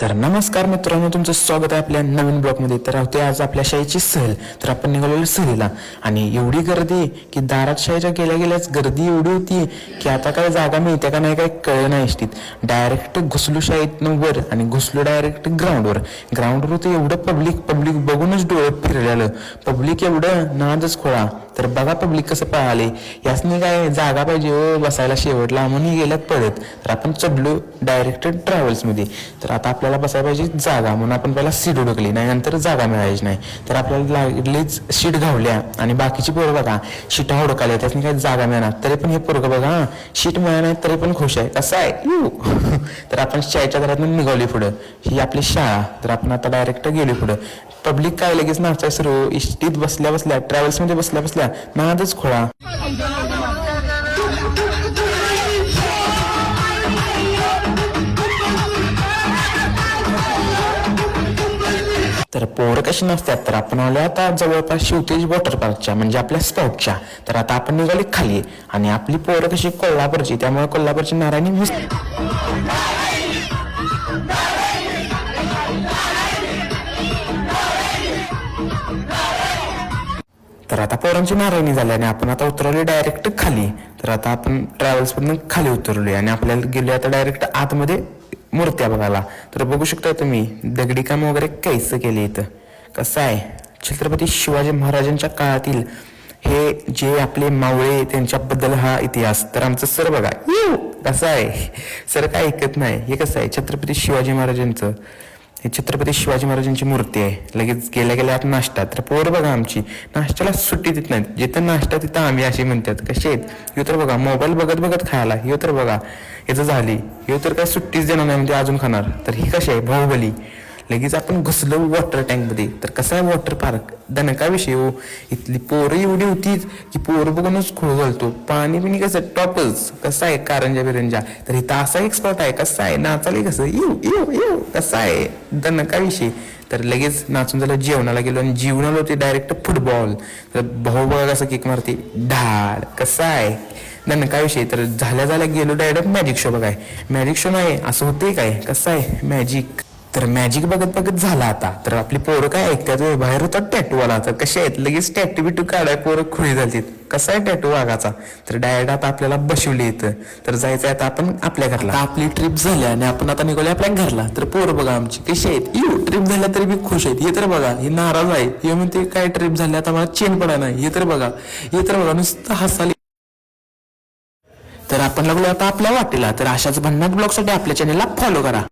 तर नमस्कार मित्रांनो, तुमचं स्वागत आहे आपल्या नवीन ब्लॉगमध्ये. तर होते आज आपल्या शाळेची सहल. तर आपण निघालेलो सहलीला आणि एवढी गर्दी की दारात शाळेच्या गेल्या गेल्याच गर्दी एवढी होती की आता काय जागा मिळते का नाही काय कळलं नाही. इष्टीत डायरेक्ट घुसलो शाळेतनं वर आणि घुसलो डायरेक्ट ग्राउंडवर होतं एवढं पब्लिक बघूनच डोळं फिरलेलं. पब्लिक एवढं नादच खोळा. तर बघा पब्लिक कसं पळाले. यासनी काय जागा पाहिजे हो बसायला शेवटला म्हणून गेल्यात पळत. तर आपण चढलो डायरेक्ट ट्रॅव्हल्समध्ये. तर आता आपल्याला बसायला पाहिजे जागा म्हणून आपण पहिला सीट उडकली नाही, नंतर जागा मिळायची नाही. तर आपल्याला लागलीच सीट घावल्या आणि बाकीची पोरं बघा सीटा हुडकाल्या, त्यातनी काही जागा मिळणार. तरी पण हे पोरगं बघा सीट मिळणार नाही तरी पण खुश आहे. कसं आहे तर आपण शाळेच्या घरातून निघाली पुढं. ही आपली शाळा. तर आपण आता डायरेक्ट गेलो पुढं. पब्लिक काय लगेच नाचाय सुरू. इष्टीत बसल्या ट्रॅव्हल्समध्ये बसल्या नादच खोळा. तर पोरं कशी नसतात. तर आपण आलो आता जवळपास शिवतेज वॉटर पार्कच्या म्हणजे आपल्या स्पाउटच्या. तर आता आपण निघाली खाली आणि आपली पोरं कशी कोल्हापूरची, त्यामुळे कोल्हापूरची नारायणी तर आता पोरांची नारायणी झाली आणि आपण आता उतरवली डायरेक्ट खाली. तर आता आपण ट्रॅव्हल्समधून खाली उतरलोय आणि आपल्याला गेलो आता डायरेक्ट आतमध्ये मूर्त्या बघायला. तर बघू शकता तुम्ही दगडी काम वगैरे कैसं केले इथं. कसं आहे छत्रपती शिवाजी महाराजांच्या काळातील हे जे आपले मावळे त्यांच्याबद्दल हा इतिहास. तर आमचं सर बघा कसं आहे. सर काय ऐकत नाही. हे कसं आहे छत्रपती शिवाजी महाराजांचं, हे छत्रपती शिवाजी महाराजांची मूर्ती आहे. लगेच गेल्या गेल्या आत नाश्ता. तर पोरं बघा आमची नाश्त्याला सुट्टी देत नाहीत. जिथं नाश्ता तिथं आम्ही अशी म्हणतात. कसे आहेत ह्यो तर बघा मोबाईल बघत खायला. ह्यो तर बघा याचं झाली. ह्यो तर काय सुट्टीच देणार नाही म्हणजे अजून खाणार. तर ही कशी आहे बाहुबली. लगेच आपण घुसलो वॉटर टँकमध्ये. तर कसं आहे वॉटर पार्क दणका विषय हो. इथली पोरं एवढी होतीच की पोरं बघूनच खोळ घालतो. पाणी बिणी कसं टॉपच. कसं आहे कारंजा बिरंजा. तर इथं असा एक्सपर्ट आहे. कसं आहे नाचाले कसं येऊ कसं आहे दणका विषय. तर लगेच नाचून झालं जेवणाला गेलो आणि जेवणाला होते डायरेक्ट फुटबॉल. तर भाऊ बघा कसं किक मारते ढाड. कसं आहे दणका विषय. तर झाल्या गेलो डायरेक्ट मॅजिक शो बघाय. मॅजिक शो नाही असं होते काय. कसं आहे मॅजिक. तर मॅजिक बघत झाला आता. तर आपली पोरं काय ऐकतात बाहेर होतात टॅटूवाला. तर कसे आहेत लगेच टॅटू बिटू काढाय पोरं खुळी झाली. कसा आहे टॅटू वाघाचा. तर डायरेक्ट आता आपल्याला बसवली येतं. तर जायचं आता आपण आपल्या घरला. आपली ट्रिप झाली आणि आपण आता निघालो आपल्या घरला. तर पोरं बघा आमची कशी आहेत. ट्रिप झाल्या तरी बी खुश आहेत. हे तर बघा हे नाराज आहे. हे म्हणते काय ट्रिप झाली आता मला चेन पडा नाही. हे तर बघा नुसतं हसाली. तर आपण लागलो आता आपल्या वाटेला. तर अशाच भन्नाट ब्लॉगसाठी आपल्या चॅनलला फॉलो करा.